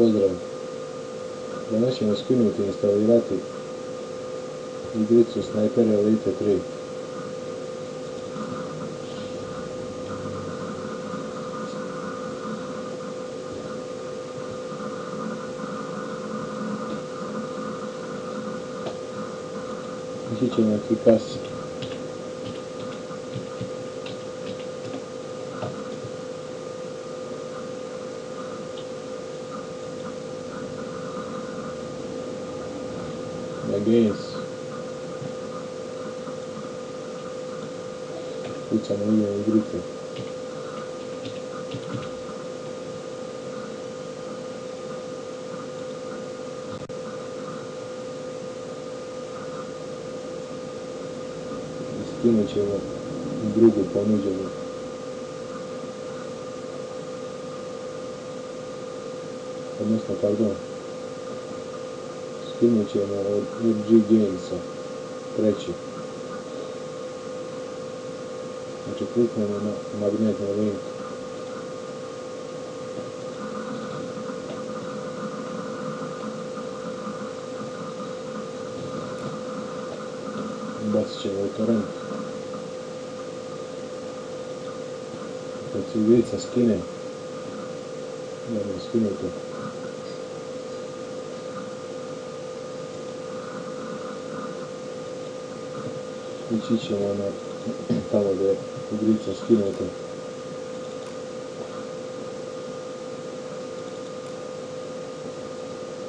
pozdrav! Danas ćemo skinuti i instalirati igricu Sniper Elite 3. Ići ćemo efikasno. Games. Kucamo ime igrice. Skinut ćemo drugu ponuđenu. Odnosno, pardon. Skinut ćemo od RG Gamesa, treći. Znači kliknemo na magnetni link. Bacit ćemo u torrent. Kad se igrica skine, idemo skinuti. Ići ćemo na tamo gdje je igrica skinuta.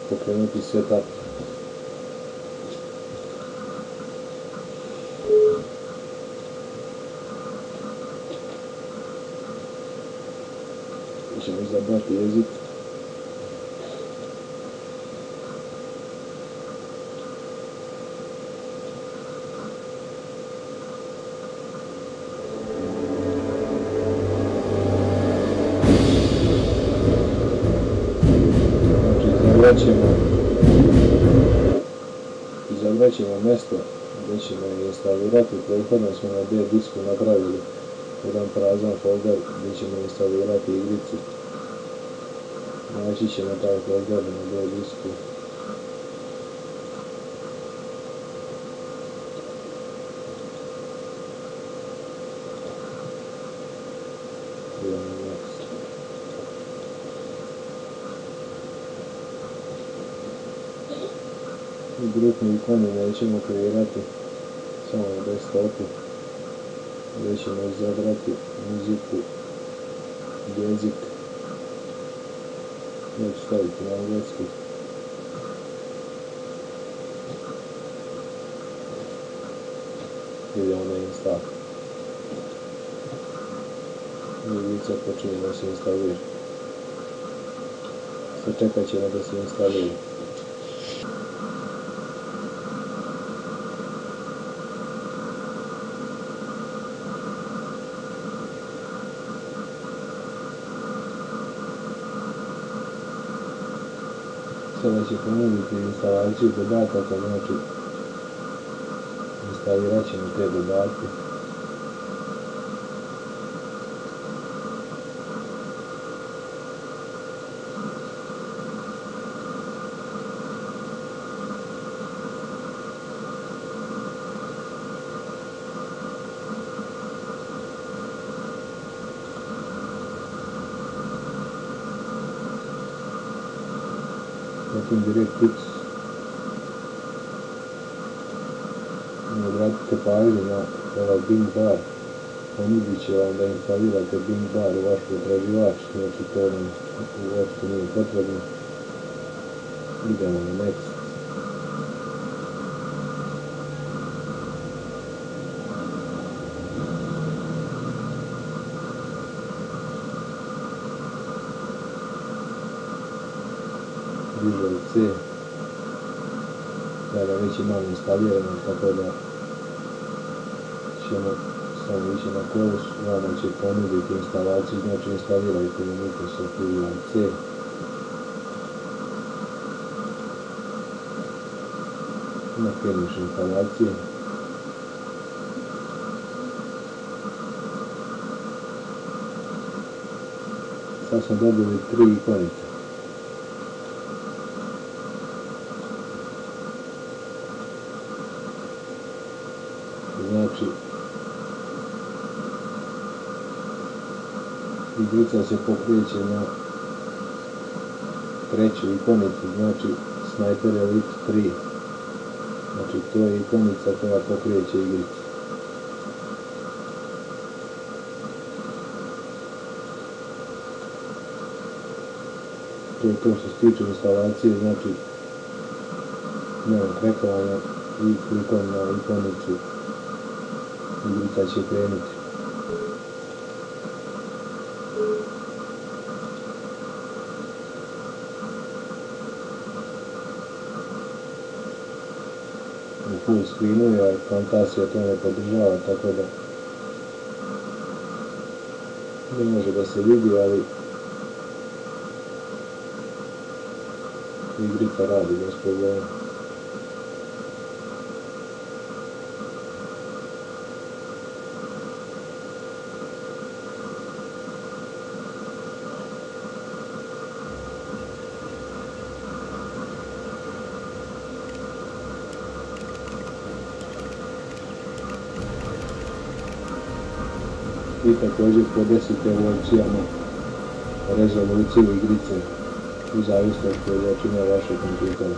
Pokrenuti setup. Ćemo izabrati jezik. Izabrat ćemo mjesto gdje ćemo instalirati. Prethodno smo na D disku napravili jedan prazan folder gdje ćemo instalirati igricu. Naći ćemo taj folder na D disku. Grupni ikone nećemo kreirati, samo na desktopu, gdje ćemo izabrati muziku, jezik, neću staviti na engleski. Idemo na install. Igrica počinje da se instalira. Sačekat ćemo da se instalira. Sada će ponuditi instalaciju dodataka, znači instalirat ćemo te dodatke. Zatim DirectX. Obratite pažnju na ovaj Bing bar. Ponudit će vam da instalirate Bing bar u vaš pretraživač, znači to nam uopšte nije potrebno. Idemo na next. Visual C. Ja ga već imam instalirano, tako da ćemo samo ići na kurs, vama će ponuditi instalaciju, znači instalirajte u Microsoft Visual C. Na finish instalacije. Sad smo dobili 3 ikonice. igrica se pokreće na treću ikonicu, znači Sniper Elite 3. Znači to je ikonica koja pokreće igricu. To je to što se tiče instalacije, znači nema krekovanja i klikom na ikonicu igrica će krenuti. U full screenu je, Camtasia to ne podržava, tako da ne može da se vidi, ali igrica radi bez problema. I također podesite u opcijama rezoluciju igrice u zavisnosti od jačine vašeg kompjutera.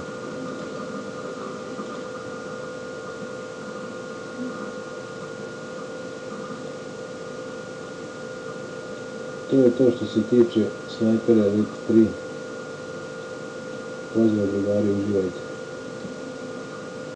To je to što se tiče Sniper Elite 3. Pozdrav drugari, uživajte.